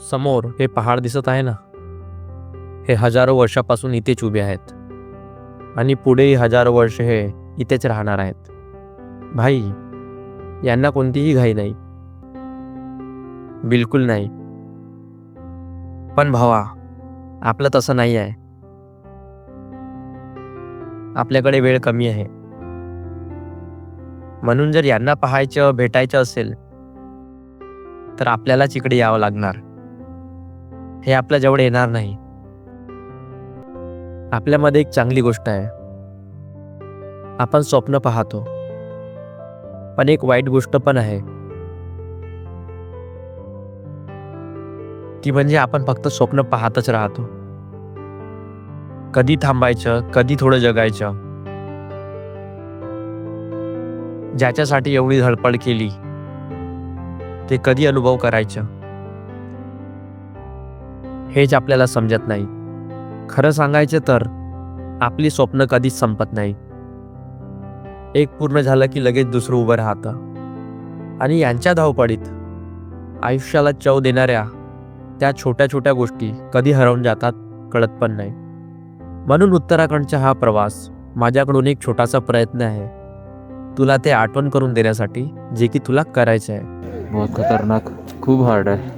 समोर हे पहाड दिसत आहे ना, हे हजारो वर्षापासून इथेच उभे आहेत आणि पुढेही हजारो वर्ष हे इथेच राहणार आहेत. भाई, यांना कोणतीही घाई नाही, बिलकुल नाही. पण भावा, आपलं तसं नाही आहे. आपल्याकडे वेळ कमी आहे. म्हणून जर यांना पाहायचं, भेटायचं असेल तर आपल्यालाच इकडे यावं लागणार. हे आपल्या जवळ येणार नाही. आपल्यामध्ये एक चांगली गोष्ट आहे, आपण स्वप्न पाहतो. पण एक वाईट गोष्ट पण आहे, ती म्हणजे आपण फक्त स्वप्न पाहतच राहतो. कधी थांबायचं, कधी थोडं जगायचं. ज्याच्यासाठी एवढी धडपड केली ते कधी अनुभव करायचं, हेच आपल्याला समजत नाही. खरं सांगायचं तर आपली स्वप्न कधीच संपत नाही. एक पूर्ण झालं की लगेच दुसरं उभं राहतं. आणि यांच्या धावपळीत आयुष्याला चव देणाऱ्या त्या छोट्या छोट्या गोष्टी कधी हरवून जातात कळत पण नाही. म्हणून उत्तराखंडचा हा प्रवास माझ्याकडून एक छोटासा प्रयत्न आहे, तुला ते आठवण करून देण्यासाठी, जे की तुला करायचं आहे. बहुत खतरनाक, खूप हार्ड आहे,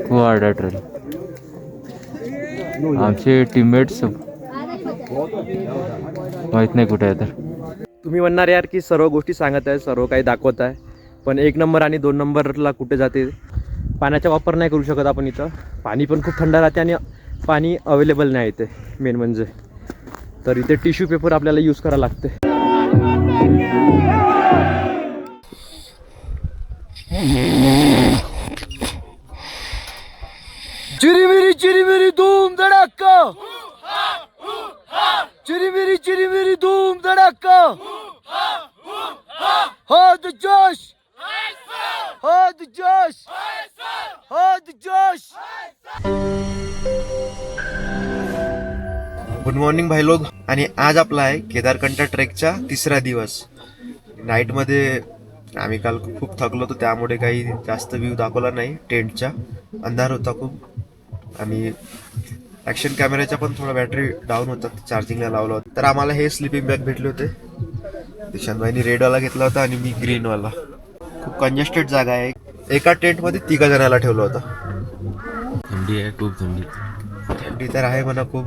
खूप हार्ड आहे ट्रेल. आमचे टीममेट्स माहीत नाही कुठे आहे. तर तुम्ही म्हणणार यार की सर्व गोष्टी सांगत आहे, सर्व काही दाखवत आहे, पण 1 नंबर आणि 2 नंबरला कुठे जाते? पाण्याचा वापर नाही करू शकत आपण इथं. पाणी पण खूप थंड राहते आणि पाणी अवेलेबल नाही इथे मेन म्हणजे. तर इथे टिश्यू पेपर आपल्याला यूज करायला लागते. चिरी मेरी धूम धड़ाका, चिरी मेरी धूम धड़ाका, हद जोश, हद जोश, हद जोश. गुड मॉर्निंग भाई लोग. आणि आज आपला आहे केदारकंठा ट्रेकचा 3रा दिवस. नाईटमध्ये आम्ही काल खूप थकलो होतो, त्यामुळे काही जास्त व्ह्यू दाखवला नाही. टेंटचा अंधार होता खूप, आणि ॲक्शन कॅमेऱ्याचा पण थोडा बॅटरी डाऊन होता, चार्जिंगला लावला होता. तर आम्हाला हे स्लिपिंग बॅग भेटले होते. दिशांतभाईनी रेडवाला घेतला होता आणि मी ग्रीनवाला. खूप कंजेस्टेड जागा आहे. एका टेंटमध्ये 3 जणाला ठेवलं होतं. थंडी आहे, खूप थंडी. थंडी तर आहे म्हणा खूप.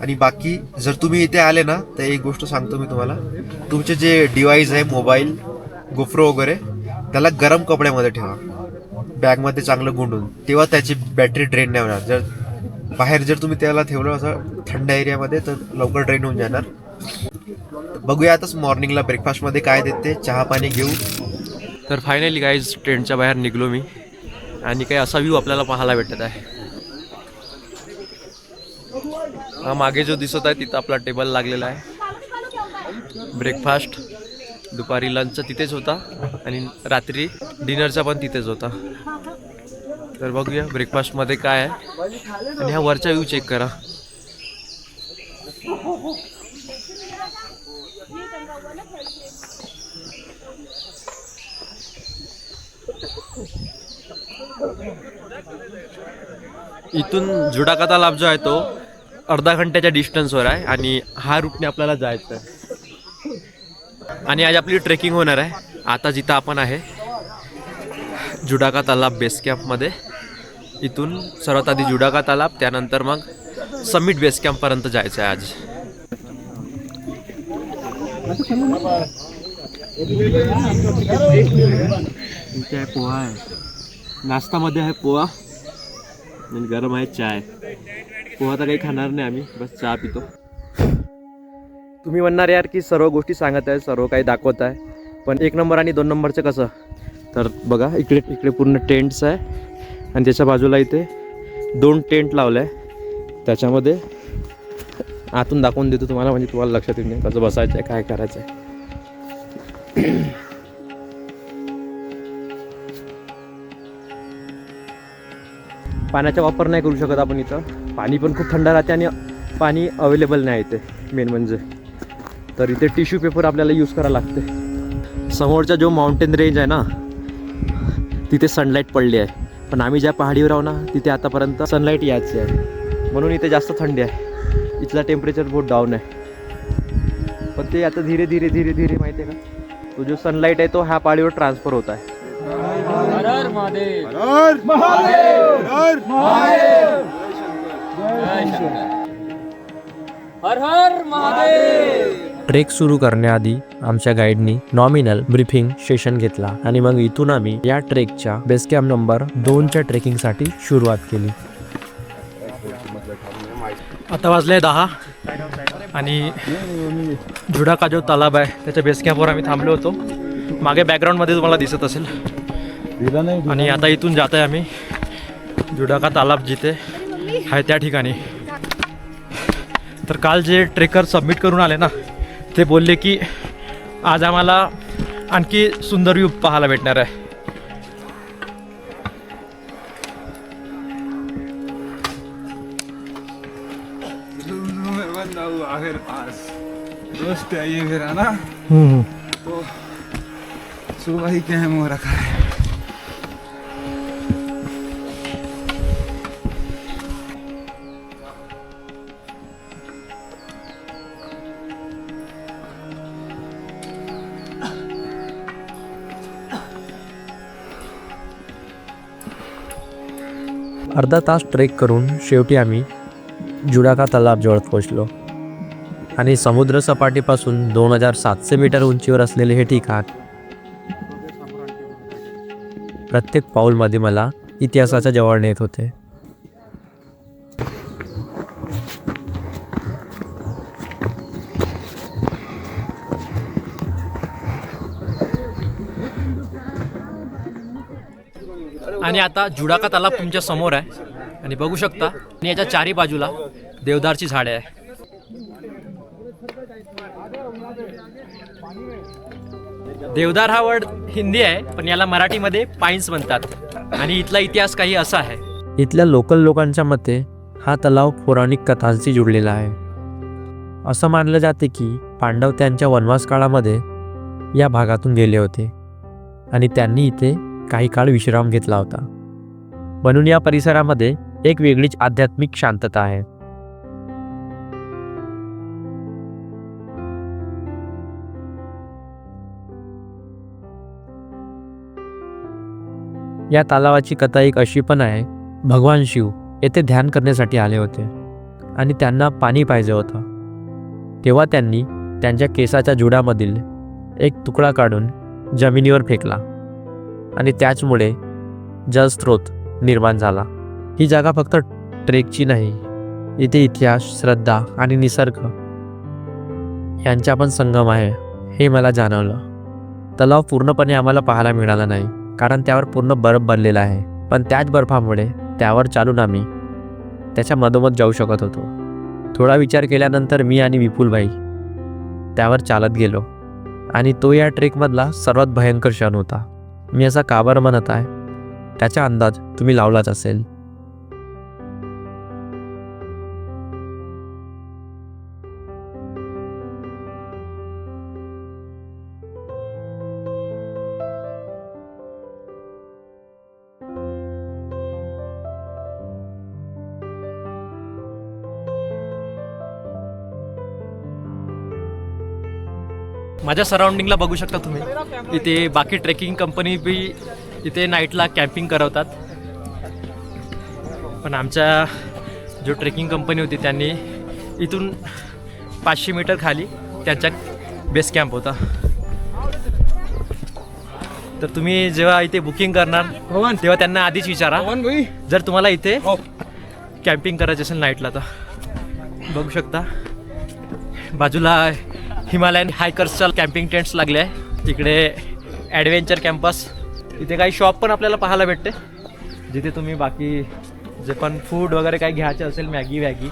आणि बाकी जर तुम्ही इथे आले ना, तर एक गोष्ट सांगतो मी तुम्हाला, तुमचे जे डिव्हाइस आहे, मोबाईल, गोप्रो वगैरे, त्याला गरम कपड्यामध्ये ठेवा, बॅगमध्ये चांगलं गुंडून. तेव्हा त्याची बॅटरी ड्रेन नाही होणार. जर बाहेर जर तुम्ही त्याला ठेवलं असं थंड एरियामध्ये, तर लवकर ड्रेन होऊन जाणार. बघूया आताच मॉर्निंगला ब्रेकफास्टमध्ये काय देते. चहा पाणी घेऊ. तर फायनली गाईज, टेंटच्या बाहेर निघलो मी, आणि काही असा व्ह्यू आपल्याला पाहायला भेटत आहे. हा मागे जो दिसत आहे तिथं आपला टेबल लागलेला आहे. ब्रेकफास्ट, दुपारी लंचचा तिथेच होता आणि रात्री डिनरचा पण तिथेच होता. तर बघूया ब्रेकफास्टमध्ये काय आहे. आणि हा वरचा व्ह्यू चेक करा. इथून जुडाका तलाब जो आहे तो अर्धा घंट्याच्या डिस्टन्सवर आहे, आणि हा रूटने आपल्याला जायचं आहे. आणि आज आपली ट्रेकिंग होणार आहे. आता जिथं आपण आहे जुडाका तलाब बेस कॅम्पमध्ये. इथून सर्वात आधी जुडाका तलाब, त्यानंतर मग समिट बेस कॅम्पपर्यंत जायचं आहे आज. इथे आहे पोहा आहे, नाश्तामध्ये आहे पोहा आणि गरम आहे चाय. पोहा तर काही खाणार नाही आम्ही, बस चहा पितो. तुम्ही म्हणणार यार की सर्व गोष्टी सांगत आहे, सर्व काही दाखवत आहे, पण 1 नंबर आणि 2 नंबरचं कसं? तर बघा, इकडे पूर्ण टेंट्स आहे, आणि त्याच्या बाजूला इथे 2 टेंट लावले आहे. त्याच्यामध्ये आतून दाखवून देतो तुम्हाला, म्हणजे तुम्हाला लक्षात येईल कसं बसायचं आहे, काय करायचं आहे. पाण्याचा वापर नाही करू शकत आपण इथं. पाणी पण खूप थंड राहते आणि पाणी अवेलेबल नाही इथे मेन म्हणजे. तर इथे टिश्यू पेपर आपल्याला यूज करायला लागते. समोरचा जो माउंटेन रेंज आहे ना, तिथे सनलाईट पडली आहे, पण आम्ही ज्या पहाडीवर आहो ना तिथे आतापर्यंत सनलाईट यायची आहे, म्हणून इथे जास्त थंडी आहे. इथला टेम्परेचर बहुत डाऊन आहे. पण ते आता धीरे धीरे धीरे धीरे माहिती आहे का, तो जो सनलाईट आहे तो ह्या पहाडीवर ट्रान्सफर होत आहे. ट्रेक सुरू करण्याआधी आमच्या गाईडनी नॉमिनल ब्रीफिंग सेशन घेतला आणि मग इथून आम्ही या ट्रेकच्या बेस कॅम्प नंबर 2च्या ट्रेकिंगसाठी सुरुवात केली. आता वाजले 10 आणि जुडाका जो तलाब आहे त्याच्या बेस कॅम्पवर आम्ही थांबलो होतो. मागे बॅकग्राऊंडमध्ये तुम्हाला दिसत असेल. आणि आता इथून जात आहे आम्ही जुडाका तलाब जिथे आहे त्या ठिकाणी. तर काल जे ट्रेकर सबमिट करून आले ना ते बोलले की आज आम्हाला आणखी सुंदर व्ह्यू पाहायला भेटणार आहे. दोस्त है ये मेरा ना, तो सुबह ही कैम हो रखा है. अर्धा तास ट्रेक करून शेवटी आम्ही जुडाका तलावाजवळ पोहोचलो आणि समुद्र सपाटीपासून 2700 मीटर उंचीवर असलेले हे ठिकाण प्रत्येक पाऊलमध्ये मला इतिहासाच्या जवळ नेत होते. आणि आता जुडाका तलाव तुमच्या समोर आहे आणि बघू शकता आणि याच्या चारी बाजूला देवदारची झाडे आहे. देवदार हा वर्ड हिंदी आहे पण याला मराठीमध्ये पाईन्स म्हणतात. आणि इथला इतिहास काही असा आहे. इथल्या लोकल लोकांच्या मते हा तलाव पौराणिक कथांशी जुळलेला आहे. असं मानलं जाते की पांडव त्यांच्या वनवास काळामध्ये या भागातून गेले होते आणि त्यांनी इथे काही काळ विश्राम घेतला होता. म्हणून या परिसरामध्ये एक वेगळीच आध्यात्मिक शांतता आहे. या तलावाची कथा एक अशी पण आहे, भगवान शिव येथे ध्यान करण्यासाठी आले होते आणि त्यांना पाणी पाहिजे होतं. तेव्हा त्यांनी त्यांच्या केसाच्या जुडामधील एक तुकडा काढून जमिनीवर फेकला आणि त्याचमुळे जलस्रोत निर्माण झाला. ही जागा फक्त ट्रेकची नाही, इथे इतिहास, श्रद्धा आणि निसर्ग यांचा पण संगम आहे हे मला जाणवलं. तलाव पूर्णपणे आम्हाला पाहायला मिळाला नाही कारण त्यावर पूर्ण बर्फ बनलेला आहे, पण त्याच बर्फामुळे त्यावर चालून आम्ही त्याच्या मधोमध जाऊ शकत होतो. थोडा विचार केल्यानंतर मी आणि विपुलभाई त्यावर चालत गेलो आणि तो या ट्रेकमधला सर्वात भयंकर क्षण होता. मी असा का बरं म्हणत आहे त्याचा अंदाज तुम्ही लावलाच असेल. माझ्या सराउंडिंगला बघू शकता तुम्ही. इथे बाकी ट्रेकिंग कंपनी बी इथे नाईटला कॅम्पिंग करवतात. पण आमच्या जो ट्रेकिंग कंपनी होती त्यांनी इथून 500 मीटर खाली त्यांचा बेस कॅम्प होता. तर तुम्ही जेव्हा इथे बुकिंग करणार तेव्हा त्यांना आधीच विचारा जर तुम्हाला इथे कॅम्पिंग करायचं असेल नाईटला. तर बघू शकता बाजूला हिमालयन हायकर्सच्या कॅम्पिंग टेंट्स लागले आहे. तिकडे ॲडव्हेंचर कॅम्पस, इथे काही शॉप पण आपल्याला पाहायला भेटते जिथे तुम्ही बाकी जे पण फूड वगैरे काही घ्यायचे असेल, मॅगी वॅगी.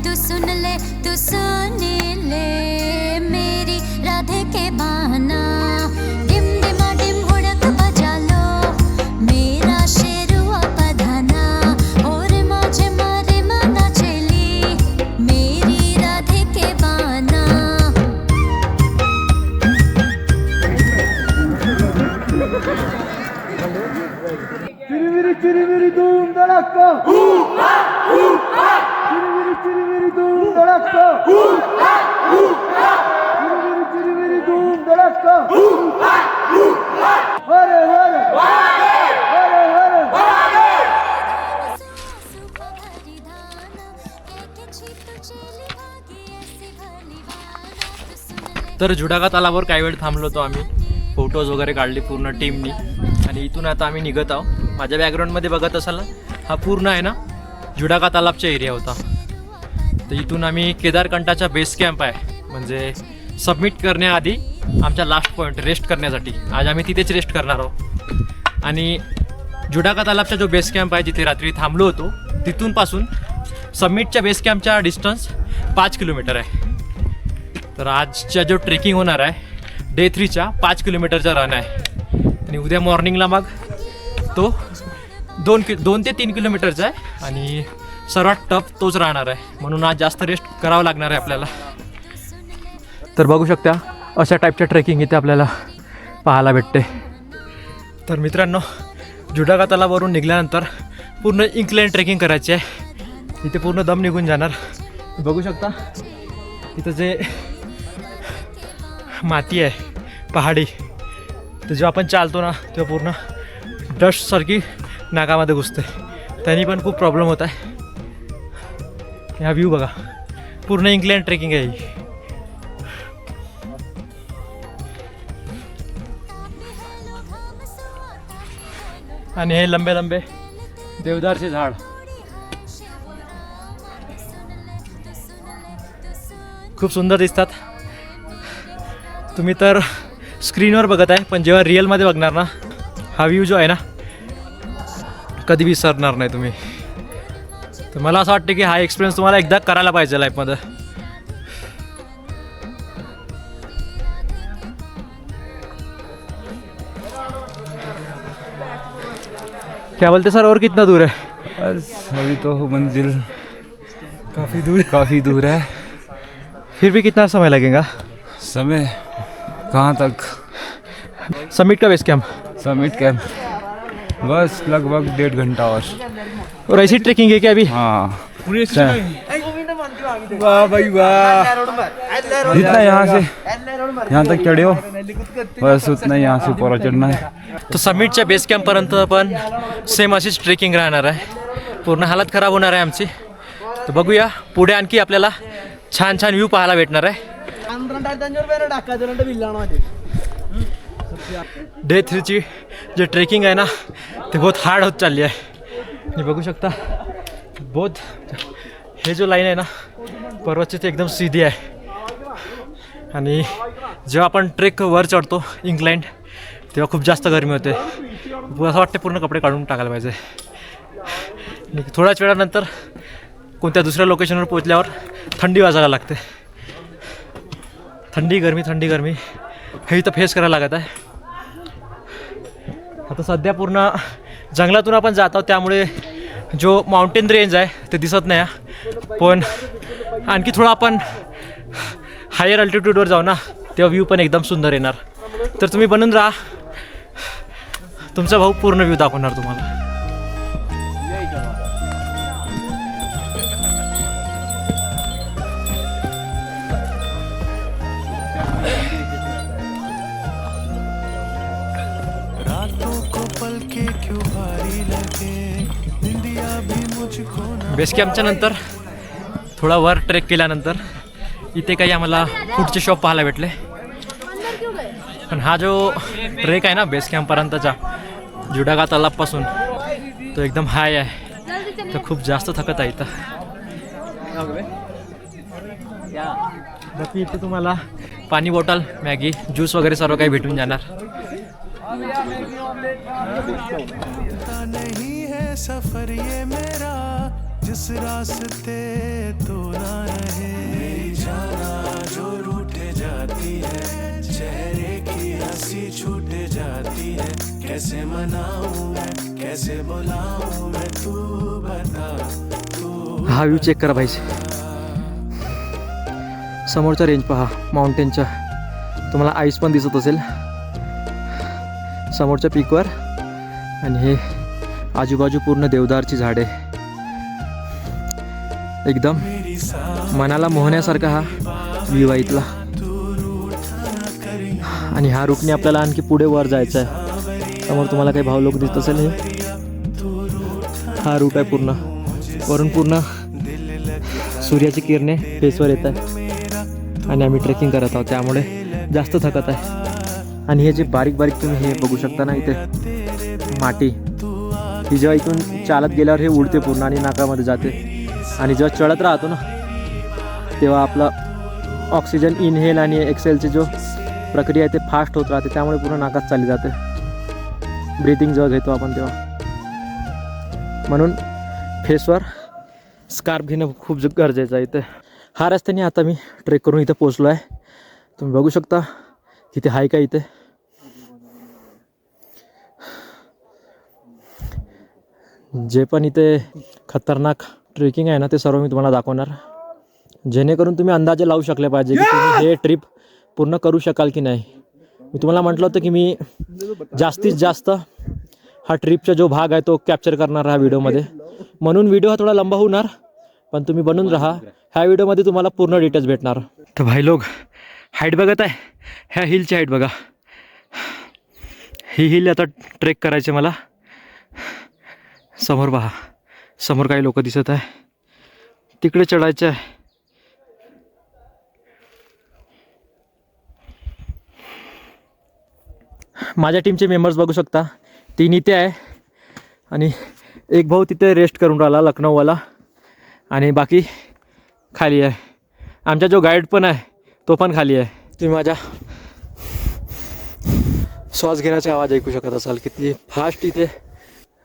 तू सुन राधे के बहाना डिम डिमा डिम हुड़क बजा लो मेरा शेरुआ पधाना और माझे मारे माना चली मेरी राधे के बहाना तर जुडागा तलावावर काही वेळ थांबलो होतो आम्ही, फोटोज वगैरे काढले पूर्ण टीमनी आणि इथून आता आम्ही निघत आहोत. माझ्या बॅकग्राऊंडमध्ये बघत असाल ना, हा पूर्ण आहे ना जुडागा तलावचा एरिया होता. तर इथून आम्ही केदारकंठाचा बेस कॅम्प आहे, म्हणजे सबमिट करण्याआधी आमच्या लास्ट पॉईंट रेस्ट करण्यासाठी आज आम्ही तिथेच रेस्ट करणार आहोत. आणि जुडागा तलावचा जो बेस कॅम्प आहे जिथे रात्री थांबलो होतो तिथूनपासून सबमिटच्या बेस कॅम्पचा डिस्टन्स 5 किलोमीटर आहे. तर आजचा जो ट्रेकिंग होणार आहे डे 3चा 5 किलोमीटरचा रन आहे आणि उद्या मॉर्निंगला मग तो 2 ते 3 किलोमीटरचा आहे आणि सर्वात टफ तोच राहणार आहे, म्हणून आज जास्त रेस्ट करावं लागणार आहे आपल्याला. तर बघू शकता अशा टाईपच्या ट्रेकिंग इथे आपल्याला पाहायला भेटते. तर मित्रांनो, जुडागा तलावावरून निघाल्यानंतर पूर्ण इन्क्लाइन ट्रेकिंग करायची आहे. इथे पूर्ण दम निघून जाणार. बघू शकता इथं जे माती आहे पहाडी, तर जेव्हा आपण चालतो ना तेव्हा पूर्ण डस्टसारखी नाकामध्ये घुसते, त्यांनी पण खूप प्रॉब्लेम होत आहे. हा व्ह्यू बघा, पूर्ण इन्क्लाइन ट्रेकिंग आहे ही. आणि हे लंबे लंबे देवदारचे झाड. खूप सुंदर दिसतात. तुम्ही तर स्क्रीनवर बघत आहे, पण जेव्हा रिअलमध्ये बघणार ना हा व्ह्यू जो आहे ना कधी विसरणार नाही तुम्ही. तर मला असं वाटतं की हा एक्सपिरियन्स तुम्हाला एकदा करायला पाहिजे लाईफमध्ये. क्या बोलते सर, और कितना दूर है? बस अभी तो मंजिल काफ़ी दूर है. फिर भी कितना समय लगेगा? समय कहाँ तक? समिट का बेस कैंप समिट कैंप बस लगभग 1.5 घंटा और ऐसी ट्रेकिंग है क्या अभी? हाँ वाह भाई वाह, जितना यहाँ तक चढ़े हो बस उतना यहाँ से ऊपर चढ़ना है. तो समिटच्या बेस कॅम्पपर्यंत पण सेम अशीच ट्रेकिंग राहणार आहे. पूर्ण हालत खराब होणार आहे आमची. तर बघूया पुढे आणखी आपल्याला छान छान व्ह्यू पाहायला भेटणार आहे. डे 3ची जे ट्रेकिंग आहे ना ते बहुत हार्ड होत चालली आहे. हे बघू शकता, बहुत हे जो लाईन आहे ना पर्वतची ते एकदम सीधी आहे. आणि जेव्हा आपण ट्रेक वर चढतो इन्क्लाइंड तेव्हा खूप जास्त गरमी होते. असं वाटते पूर्ण कपडे काढून टाकायला पाहिजे. थोड्याच वेळानंतर कोणत्या दुसऱ्या लोकेशनवर पोहोचल्यावर थंडी वाजायला लागते. थंडी गरमी हे इथं फेस करायला लागत आहे. आता सध्या पूर्ण जंगलातून आपण जात आहोत, त्यामुळे जो माउंटेन रेंज आहे ते दिसत नाही. पण आणखी थोडं आपण हायर अल्टिट्यूडवर जाऊ ना तेव्हा व्ह्यू पण एकदम सुंदर येणार. तर तुम्ही बनून राहा, तुमचा भाऊ पूर्ण व्ह्यू दाखवणार तुम्हाला. बेस कॅम्पच्या नंतर थोडा वर ट्रेक केल्यानंतर इथे काही आम्हाला फूडचे शॉप पाहायला भेटले. पण हा जो ट्रेक आहे ना बेस कॅम्पपर्यंतचा जुडागा तलावपासून तो एकदम हाय आहे, तर खूप जास्त थकत आहे इथं. बाकी इथे तुम्हाला पाणी बॉटल, मॅगी, ज्यूस वगैरे सर्व काही भेटून जाणार. नहीं है सफर ये मेरा जिस रास्ते तो ना रहे, जाना जो रूठे जाती है छूट जाती है, कैसे मनाऊं मैं, कैसे बुलाऊं मैं, तू बता तू। हा व्ह्यू चेक करा भाई, समोरचा रेंज पहा माउंटेनच्या, तुम्हाला आईस पण दिसत असेल समोरच्या पीकवर, आणि हे आजूबाजू पूर्ण देवदारची झाडे, एकदम मनाला मोहण्यासारखा हा व्ह्यू आहे इथला. आणि ह्या रूटने आपल्याला आणखी पुढे वर जायचं आहे. समोर तुम्हाला काही भाव लोक दिसत असेल, हे हा रूट आहे पूर्ण, वरून पूर्ण सूर्याची किरणे फेसवर येत आहे आणि आम्ही ट्रेकिंग करत आहोत, त्यामुळे जास्त थकत आहे. आणि हे जे बारीक बारीक तुम्ही हे बघू शकता ना इथे माती, ही जेव्हा इथून चालत गेल्यावर हे उडते पूर्ण आणि नाकामध्ये जाते, आणि जेव्हा चढत राहतो ना तेव्हा आपला ऑक्सिजन इनहेल आणि एक्सेलची जो प्रक्रिया आहे ते फास्ट होत राहते, त्यामुळे पूर्ण नाकात चालली जाते ब्रीथिंग जेव्हा घेतो आपण तेव्हा. म्हणून फेसवर स्कार्फ घेणं खूप गरजेचं आहे इथे. हा रस्त्याने आता मी ट्रेक करून इथे पोचलो आहे. तुम्ही बघू शकता किती हाय का इथे. जे पण इथे खतरनाक ट्रेकिंग आहे ना ते सर्व मी तुम्हाला दाखवणार, जेणेकरून तुम्ही अंदाजे लावू शकले पाहिजे की तुम्ही हे ट्रिप पूर्ण करू शकाल की नाही. मी तुम्हाला म्हटलं होतं की मी जास्तीत जास्त हा ट्रिपचा जो भाग आहे तो कॅप्चर करणार हा व्हिडिओमध्ये, म्हणून व्हिडिओ हा थोडा लंबा होणार, पण तुम्ही बनून राहा. ह्या व्हिडिओमध्ये तुम्हाला पूर्ण डिटेल्स भेटणार. तर भाई लोक हाईट बघत आहे, ह्या हिलची हाईट बघा. ही हिल आता ट्रेक करायचे मला. समोर पहा, समोर काही लोक दिसत आहे, तिकडे चढायचं आहे. माझ्या टीमचे मेंबर्स बघू शकता, 3 इथे आहे आणि एक भाऊ तिथे रेस्ट करून राहिला लखनौवाला, आणि बाकी खाली आहे. आमचा जो गाईड पण आहे तो पण खाली आहे. तुम्ही माझ्या श्वास घेण्याचा आवाज ऐकू शकत असाल, किती फास्ट इथे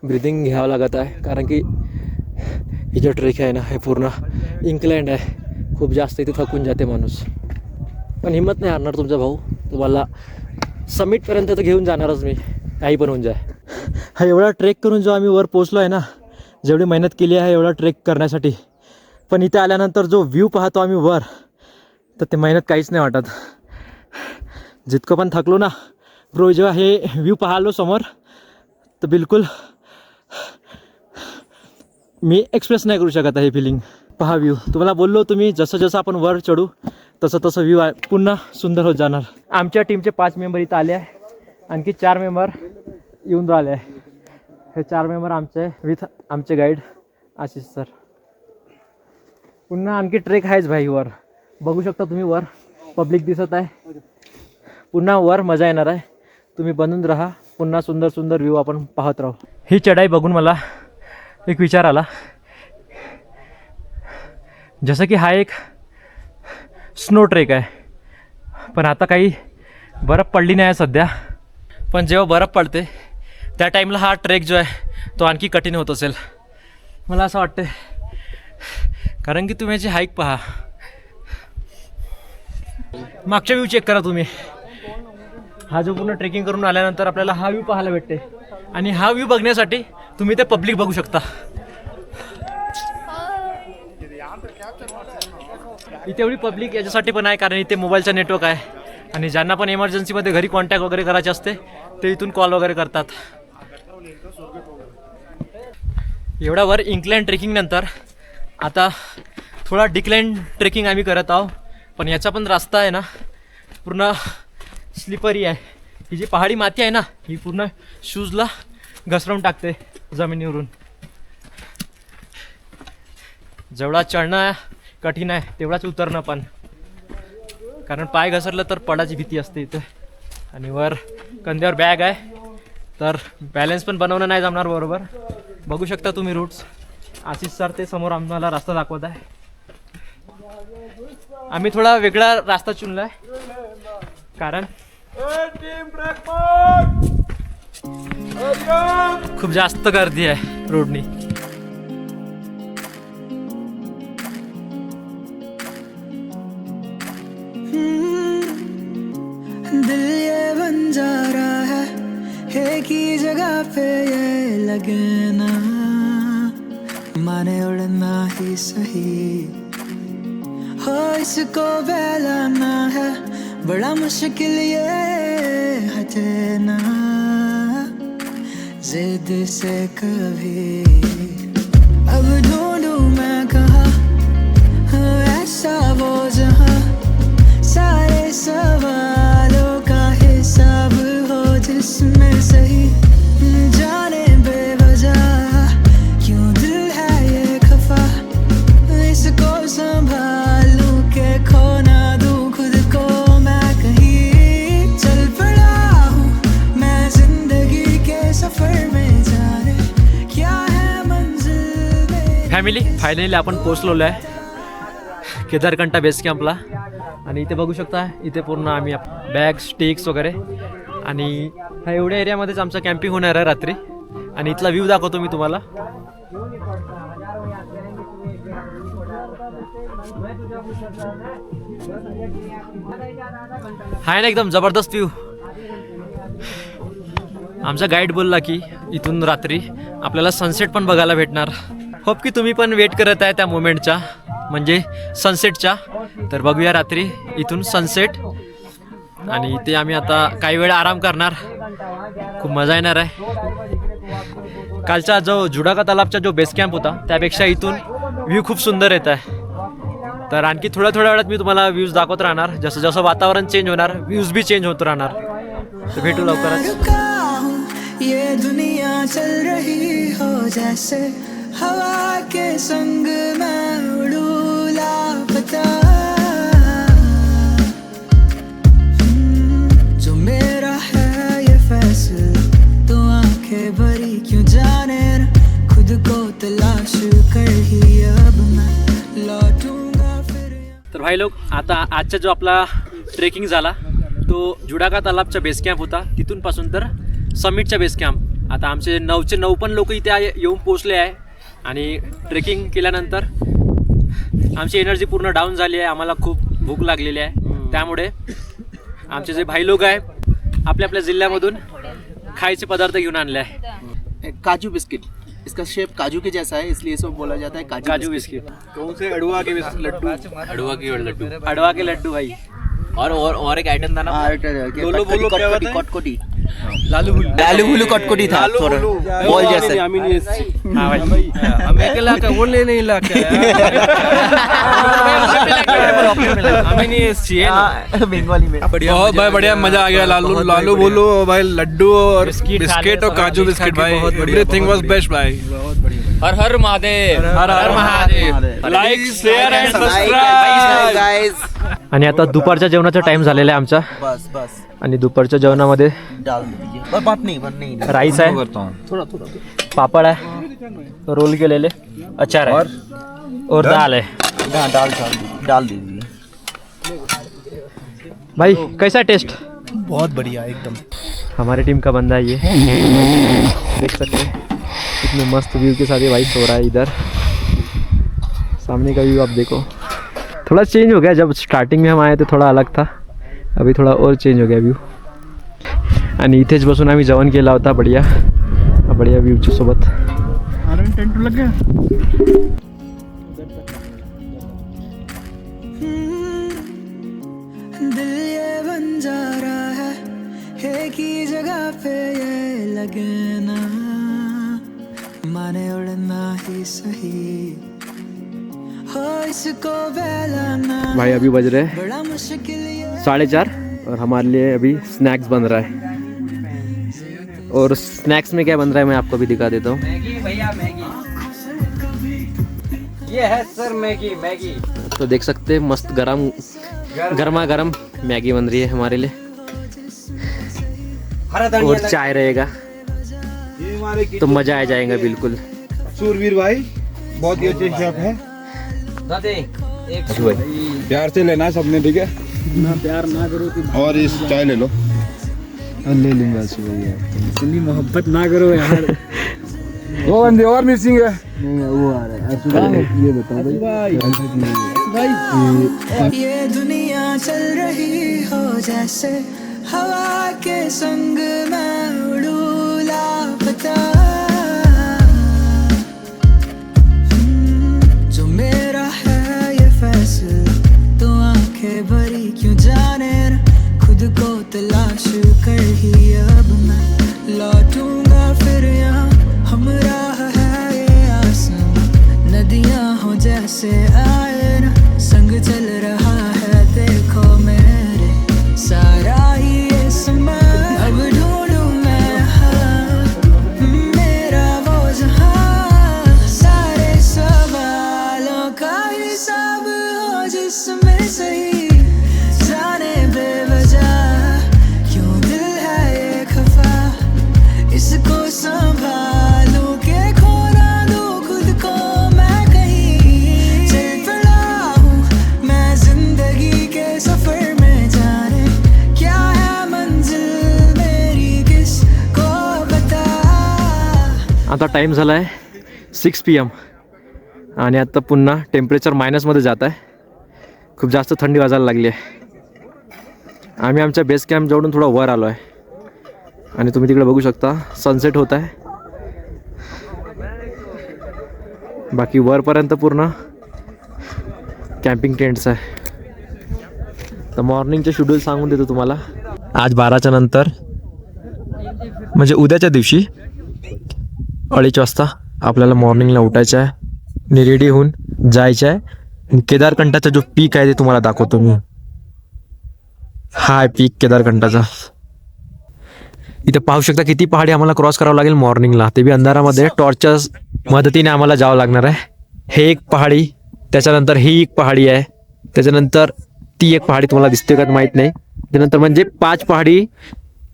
ब्रिदिंग घ्यावं लागत आहे, कारण की ही जो ट्रेक आहे ना हे पूर्ण इन्क्लाइंड आहे, खूप जास्त इथे थकून जाते माणूस. पण हिंमत नाही हारणार तुमचा भाऊ, तुम्हाला समिटपर्यंत तर घेऊन जाणारच मी, काही पण होऊन जाय. हा एवढा ट्रेक करून जो आम्ही वर पोचलो आहे ना, जेवढी मेहनत केली आहे एवढा ट्रेक करण्यासाठी, पण इथे आल्यानंतर जो व्ह्यू पाहतो आम्ही वर, तर ते मेहनत काहीच नाही वाटत. जितकं पण थकलो ना ब्रो, जेव्हा हे व्ह्यू पाहिलो समोर तर बिलकुल मी एक्सप्रेस नाही करू शकत आहे फिलिंग. पहा व्ह्यू, तुम्हाला बोललो तुम्ही जसं जसं आपण वर चढू तसं तसं व्ह्यू आहे पुन्हा सुंदर होत जाणार. आमच्या टीमचे 5 मेंबर इथं आले आहे, आणखी 4 मेंबर येऊन राहिले आहे. हे 4 मेंबर आमचे विथ आमचे गाईड आशिष सर. पुन्हा आणखी ट्रेक आहेच भाई वर, बघू शकता तुम्ही वर पब्लिक दिसत आहे. पुन्हा वर मजा येणार आहे, तुम्ही बनून राहा. पुन्हा सुंदर सुंदर व्ह्यू आपण पाहत राहू. ही चढाई बघून मला एक विचार आला, जसं की हा एक स्नो ट्रेक आहे, पण आता काही बर्फ पडली नाही आहे सध्या, पण जेव्हा बर्फ पडते त्या टाईमला हा ट्रेक जो आहे तो आणखी कठीण होत असेल मला असं वाटते. कारण की तुम्ही याची हाईक पहा, मागच्या व्ह्यू चेक करा तुम्ही. हा जो पूर्ण ट्रेकिंग करून आल्यानंतर आपल्याला हा व्ह्यू पाहायला भेटते, आणि हा व्ह्यू बघण्यासाठी तुम्ही ते पब्लिक बघू शकता. इथे एवढी पब्लिक याच्यासाठी पण आहे कारण इथे मोबाईलचा नेटवर्क आहे, आणि ज्यांना पण इमर्जन्सीमध्ये घरी कॉन्टॅक्ट वगैरे करायचे असते ते इथून कॉल वगैरे करतात. एवढा वर इन्क्लाइन ट्रेकिंग नंतर आता थोडा डिक्लाइन ट्रेकिंग आम्ही करत आहोत, पण याचा पण रस्ता आहे ना पूर्ण स्लिपरी आहे. ही जी पहाडी माती आहे ना ही पूर्ण शूजला घसरवून टाकते जमिनीवरून. जेवढा चढणं कठीण आहे तेवढाच उतरणं पण, कारण पाय घसरलं तर पडायची भीती असते इथे, आणि वर कंद्यावर बॅग आहे तर बॅलन्स पण बनवणं नाही जमणार बरोबर. बघू शकता तुम्ही रूट्स. आशिष सर ते समोर आम्हाला रस्ता दाखवत आहे. आम्ही थोडा वेगळा रस्ता चुनला आहे कारण खूप जास्त गर्दी आहे रोडनी. दिल ये बंजारा एक ही जगह पे ये लगे ना, माने उड़ना ही सही हो, इसको बहलाना है बड़ा मुश्किल, ये हटे ना जिद से कभी। अब ढूंढूं मैं कहाँ ऐसा वो जहाँ सारे सवालों का हिसाब हो, जिसमें सही जाने बेवजह क्यों दिल है ये खफा, इसको संभालूं के खो ना दूं खुद को मैं कहीं। चल पड़ा हूँ मैं जिंदगी के सफर में, जाने क्या है मंजिल में। फॅमिली फायनली आपण पोचलेलो आहे केदारकंठा बेस कॅम्पला आणि इथे बघू शकता, इथे पूर्ण आम्ही बॅग स्टिक्स वगैरे आणि ह्या एवढ्या एरियामध्येच आमचं कॅम्पिंग होणार आहे रात्री आणि इथला व्ह्यू दाखवतो मी तुम्हाला। हाय ना एकदम जबरदस्त व्ह्यू। आमचा गाईड बोलला की इथून रात्री आपल्याला सनसेट पण बघायला भेटणार। होप की तुम्ही पण वेट करत आहे त्या मोमेंटच्या, म्हणजे सनसेटच्या। तर बघूया रात्री इथून सनसेट आणि इथे आम्ही आता काही वेळ आराम करणार, खूप मजा येणार आहे। कालचा जो जुडाका तलाबचा जो बेस कॅम्प होता त्यापेक्षा इथून व्ह्यू खूप सुंदर येत आहे। तर आणखी थोड्या वेळात मी तुम्हाला व्ह्यूज दाखवत राहणार, जसं जसं वातावरण चेंज होणार व्ह्यूज भी चेंज होत राहणार। तर भेटू लवकरच। रुका हूँ ये दुनिया चल रही हो जैसे हवा के संग मैं उड़ूं लापता, जो मेरा है ये फैसला तो आंखें भरी क्यों जाने न, खुद को तलाश कर ही अब मैं लौटूंगा फिर। तर भाई लोक आता आजचा जो आपला ट्रेकिंग झाला तो जुडाका तलाबचा बेस कॅम्प होता, तिथून पासून तर समिटचा बेस कॅम्प। आता आमचे 9चे 9 पण लोक इथे येऊन पोचले आहे आणि ट्रेकिंग केल्यानंतर आमची एनर्जी पूर्ण डाऊन झाली आहे, आम्हाला खूप भूक लागलेली आहे। त्यामुळे आमचे जे भाई लोक आहे आपल्या आपल्या जिल्ह्यामधून खायचे पदार्थ घेऊन आणले आहे। काजू बिस्किट, इसका शेप काजू के जैसा है इसलिए इसको बोला जाता है काजू बिस्किट। कौन से अड़ुआ के लड्डू? अडवा के लड्डू भाई। और एक आइटम था ना, बोलो क्या बात है? कटकोटी, लालू बुलू कटकोटी था, बॉल जैसे। हाँ भाई हमें के लाका वो ले नहीं लाका हमें नहीं चाहिए बंगाली में। बहुत भाई बढ़िया मजा आ गया। लालू बोलो भाई, लड्डू और बिस्किट और काजू बिस्किट भाई, एवरीथिंग वाज बेस्ट भाई। Har Har Mahadev, Har Har Mahadev. Like share and subscribe guys. आणि आता दुपारच्या जेवणाचा टाइम झालेला आहे आमचा बस बस आणि दुपारच्या जेवणामध्ये डाल दीजिए, बस बात नहीं राईस आहे, थोड़ा पापड़ आहे, रोल केलेले, अचार है और दाल है। हाँ, डाल दीजिए। भाई कैसा टेस्ट? बहुत बढ़िया एकदम। हमारी टीम का बंदा है ये, देख सकते हैं कितने मस्त व्यू के साथ ये भाई सो रहा है। इधर सामने का व्यू आप देखो, थोड़ा चेंज हो गया। जब स्टार्टिंग में हम आए थे थोड़ा अलग था, अभी थोड़ा और चेंज हो गया व्यू। आणि इथेच बसून आम्ही जेवण केला होता बढ़िया बढ़िया व्ह्यूच्या सोबत। टेंट लग गया। दिल ये बन जा रहा है एक ही जगह पे ये लगे ना, माने उड़ना ही सही हो, इसको बहलाना भाई अभी बज रहे हैं बड़ा मुश्किल, ये 4:30 और हमारे लिए अभी स्नैक्स बन रहा है। और स्नैक्स में क्या बन रहा है मैं आपको भी दिखा देता हूँ। ये है सर मैगी। तो देख सकते हैं मस्त गर्मा गर्म मैगी बन रही है हमारे लिए, और चाय रहेगा तो मजा आ जाएगा बिल्कुल। सूरवीर भाई बहुत ही अच्छे शेफ है, प्यार से लेना सबने, ठीक है ना, प्यार ना करो तो। और इस चाय ले लो, ले लूंगा इतनी मोहब्बत ना करो यार। वो बंदे और मिसिंग है, वो आ रहा है। ये बताओ भाई, ये दुनिया चल रही हो जैसे हवा के संग मैं उड़ू लापता। जो मेरा है ये फैसला तो आंखें भरी क्यों जाने ना, खुद को तलाश कर ही अब मैं लौटूंगा फिर यहाँ। हमराह है ये आसमां, नदियां हो जैसे आए ना, संग चल रहा है देखो मेरे सारा ही ये समा। अब ढूंढूं मैं मेरा वो जहां, सारे सवालों का हिसाब हो जिसमें सही जाने बेवजह क्यों दिल है ये खफा। इसको संभालूं के खो ना दूं खुद को मैं कहीं। चल पड़ा हूँ मैं जिंदगी के सफर में, जाने क्या है मंजिल मेरी किसको बता। आता टाईम झाला आहे 6 PM आणि आता पुन्हा टेम्परेचर मायनसमध्ये जात आहे. खूप जास्त थंडी वाजायला लागली आहे. आम्ही आमच्या बेस कॅम्प जवळून थोडा वर आलो आहे आणि तुम्ही तिकडे बघू शकता सनसेट होत आहे. बाकी वरपर्यंत पूर्ण कॅम्पिंग टेंट्स आहे. तर मॉर्निंगचे शेड्यूल सांगून देतो तुम्हाला. आज 12च्या नंतर म्हणजे उद्याच्या दिवशी 2:30 वाजता आपल्याला मॉर्निंगला उठायचं आहे आणि रेडी होऊन जायचं आहे. आणि केदारकंठाचा जो पीक आहे ते तुम्हाला दाखवतो मी. हा आहे पीक केदारकंठाचा. इथे पाहू शकता किती पहाडी आम्हाला क्रॉस करावं लागेल मॉर्निंगला, ते बी अंधारामध्ये टॉर्चच्या मदतीने आम्हाला जावं लागणार आहे. हे एक पहाडी, त्याच्यानंतर ही एक पहाडी आहे, त्याच्यानंतर ती एक पहाडी तुम्हाला दिसते का माहीत नाही. त्यानंतर म्हणजे 5 पहाडी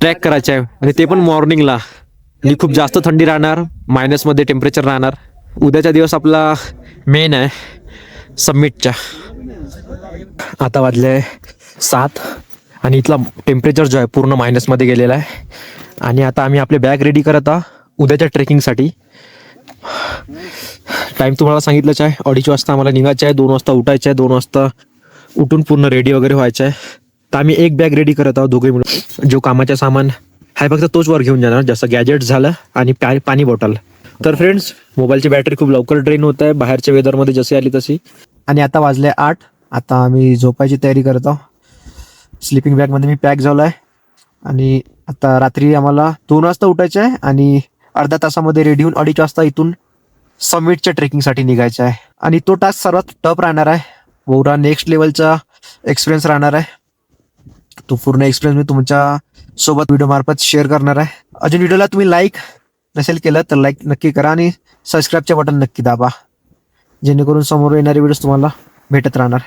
ट्रॅक करायच्या आहे आणि ते पण मॉर्निंगला. आणि खूप जास्त थंडी राहणार, मायनसमध्ये टेम्परेचर राहणार. उद्याचा दिवस आपला मेन आहे समिटच्या. आता वाजले 7 आणि इथला टेम्परेचर जो आहे पूर्ण मायनसमध्ये गेलेला आहे. आणि आता आम्ही आपले बॅग रेडी करत आहोत उद्याच्या ट्रेकिंगसाठी. टाईम तुम्हाला सांगितलंच आहे 2:30 वाजता आम्हाला निघायचं आहे, 2 वाजता उठायचं आहे, 2 वाजता उठून पूर्ण रेडी वगैरे व्हायचं आहे. तर आम्ही एक बॅग रेडी करत आहोत दोघे मिळून. जो कामाचा सामान आहे फक्त तोच वर घेऊन जाणार, जसं गॅजेट झालं आणि पाणी बॉटल. तर फ्रेंड्स मोबाईलची बॅटरी खूप लवकर ड्रेन होत आहे बाहेरच्या वेदरमध्ये जशी आली तशी. आणि आता वाजले 8. आता आम्ही झोपायची तयारी करत आहोत. स्लिपिंग बॅगमध्ये मी पॅक झालो आहे आणि आता रात्री आम्हाला 2 वाजता उठायचं आहे आणि अर्ध्या तासामध्ये रेडी होऊन 2:30 वाजता इथून समिटच्या ट्रेकिंगसाठी निघायचं आहे. आणि तो टास्क सर्वात टफ राहणार आहे, बहुरा नेक्स्ट लेवलचा एक्सपिरियन्स राहणार आहे. तो पूर्ण एक्सपिरियन्स मी तुमच्या सोबत व्हिडिओ मार्फत शेअर करणार आहे. अजून व्हिडिओला तुम्ही लाईक नसेल केलं तर लाईक नक्की करा आणि सबस्क्राईबचे बटन नक्की दाबा, जेणेकरून समोर येणारे व्हिडिओज तुम्हाला भेटत राहणार.